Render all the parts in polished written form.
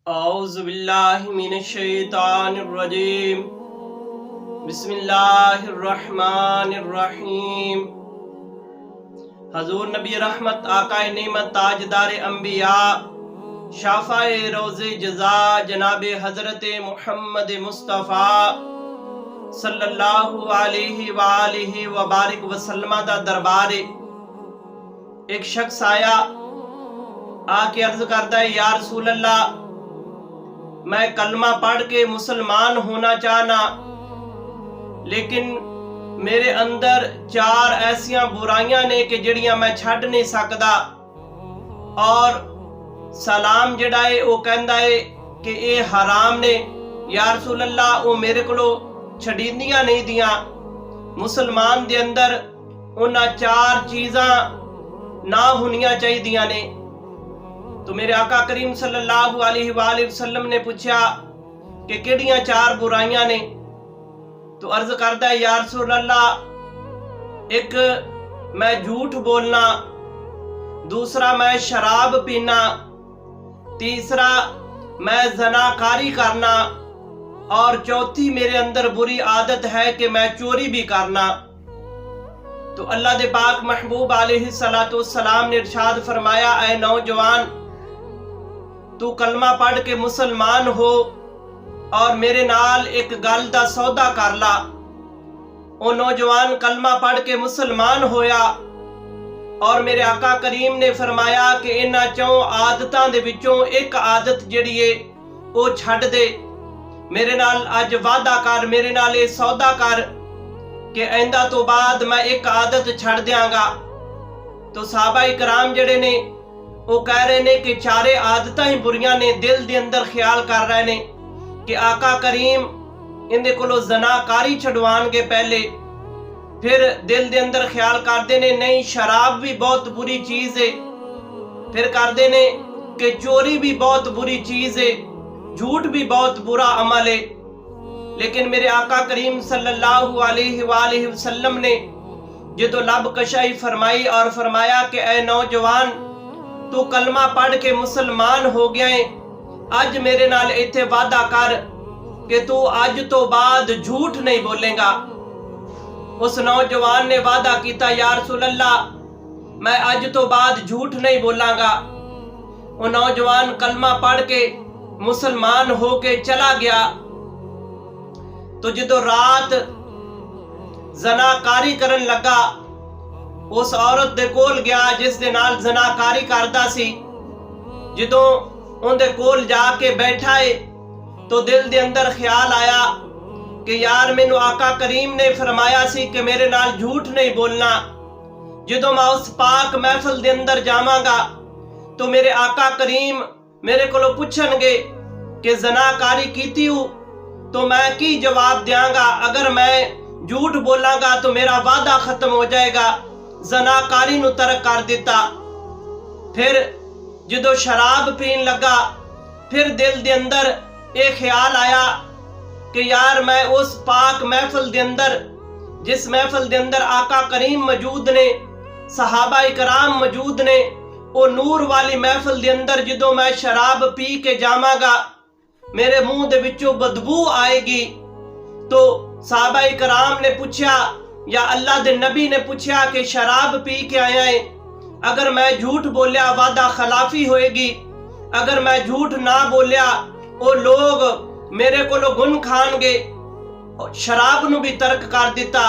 اعوذ باللہ من الشیطان الرجیم بسم اللہ الرحمن الرحیم۔ حضور نبی رحمت، آقا نعمت، تاجدار انبیاء، شافع روز جزا جناب حضرت محمد مصطفیٰ صلی اللہ علیہ وآلہ وبارک وسلم دا دربار۔ ایک شخص آیا، آ کے عرض کرتا ہے، یا رسول اللہ، میں کلمہ پڑھ کے مسلمان ہونا چاہنا، لیکن میرے اندر 4 ایسیاں برائیاں نے کہ جڑیاں میں چھڈ نہیں سکدا، اور سلام جڑا ہے وہ کہندا ہے کہ اے حرام نے۔ یا رسول اللہ، وہ میرے کولو چھڈیندیاں نہیں دیاں۔ مسلمان دے اندر انہاں 4 چیزاں نہ ہونیاں چاہیدیاں نے۔ تو میرے آقا کریم صلی اللہ علیہ وآلہ وسلم نے پوچھا کہ کیڑیاں 4 برائیاں نے؟ تو عرض کرتا ہے، یا رسول اللہ، ایک میں جھوٹ بولنا، دوسرا میں شراب پینا، تیسرا میں زناکاری کرنا، اور چوتھی میرے اندر بری عادت ہے کہ میں چوری بھی کرنا۔ تو اللہ دے پاک محبوب علیہ السلام نے ارشاد فرمایا، اے نوجوان، تو کلمہ پڑھ کے مسلمان ہو اور میرے نال ایک گل دا سودا کر لا۔ او نوجوان کلمہ پڑھ کے مسلمان ہویا، اور میرے آقا کریم نے فرمایا کہ انہاں 4 عادتاں دے وچوں ایک عادت جڑی ہے او چھڈ دے۔ میرے نال اج وعدہ کر، میرے نال اے سودا کر کہ آئندہ تو بعد میں ایک عادت چھڈ دیاں گا۔ تو صحابہ کرام جڑے نے وہ کہہ رہے نے کہ 4 عادتاں ہی بریاں نے، دل دے اندر خیال کر رہے نے کہ آقا کریم اندے کولو زناکاری چھڈوان گے پہلے، پھر دل دے اندر خیال کردے نے نہیں شراب بھی بہت بری چیز ہے، پھر کردے نے کہ چوری بھی بہت بری چیز ہے، جھوٹ بھی بہت برا عمل ہے۔ لیکن میرے آقا کریم صلی اللہ علیہ وآلہ وسلم نے جدو لب کشائی فرمائی اور فرمایا کہ اے نوجوان، تو کلمہ پڑھ کے مسلمان ہو گیا ہے، اج میرے نال ایتھے وعدہ کر کہ تو اج تو بعد جھوٹ نہیں بولے گا۔ اس نوجوان نے وعدہ کیتا، یا رسول اللہ، میں اج تو بعد جھوٹ نہیں بولاں گا۔ وہ نوجوان کلمہ پڑھ کے مسلمان ہو کے چلا گیا۔ تو جدو رات زناکاری کرن لگا، اس عورت دے کول گیا جس دے نال زناکاری کردا سی۔ جدوں ان دے کول جا کے بیٹھا ہے تو دل دے اندر خیال آیا کہ یار مینوں آقا کریم نے فرمایا سی کہ میرے نال جھوٹ نہیں بولنا، جدوں میں اس پاک محفل دے اندر جاواں گا تو میرے آقا کریم میرے کولوں پوچھن گے کہ زناکاری کیتی ہو، تو میں کی جواب دیاں گا؟ اگر میں جھوٹ بولاں گا تو میرا وعدہ ختم ہو جائے گا، زناکاری نو ترک کر دیتا۔ پھر جدو شراب پین لگا، پھر دل دے اندر ایک خیال آیا کہ یار میں اس پاک محفل دے اندر، جس محفل دے اندر آقا کریم موجود نے، صحابہ کرام موجود نے، او نور والی محفل دے اندر جدو میں شراب پی کے جاواں گا میرے منہ دے وچوں بدبو آئے گی۔ تو صحابہ کرام نے پوچھا، یا اللہ دے نبی نے پوچھا کہ شراب پی کے آیا ہے، اگر میں جھوٹ بولیا وعدہ خلافی ہوئے گی، اگر میں جھوٹ نہ بولیا وہ لوگ میرے کو گن کھان گے، شراب نو بھی ترک کر دیتا۔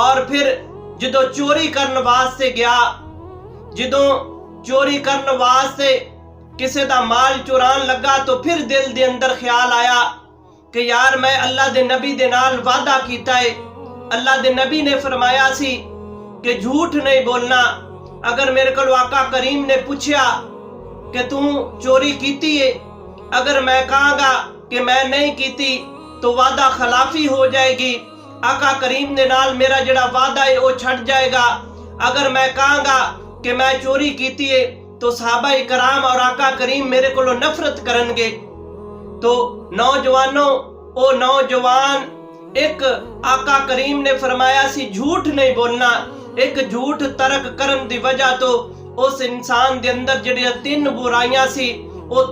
اور پھر جدو چوری کرن واسطے گیا، جدو چوری کرن واسطے کسے دا مال چوران لگا، تو پھر دل دے اندر خیال آیا کہ یار میں اللہ دے نبی دے نال وعدہ کیتا ہے، اللہ دے نبی نے فرمایا سی کہ جھوٹ نہیں بولنا۔ اگر میرے کو آقا کریم نے پوچھا کہ تم چوری کیتی ہے، اگر میں کہاں گا کہ میں نہیں کیتی تو وعدہ خلافی ہو جائے گی، آقا کریم نے نال میرا جڑا وعدہ ہے وہ چھٹ جائے گا۔ اگر میں کہاں گا کہ میں چوری کیتی ہے تو صحابہ کرام اور آقا کریم میرے کو نفرت کرن گے۔ تو نوجوانوں، او نوجوان، ایک آقا کریم نے فرمایا سی جھوٹ نہیں بولنا، ایک جھوٹ ترک کرن دی وجہ تو اس انسان دے اندر جڑی 3 برائیاں سی وہ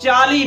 40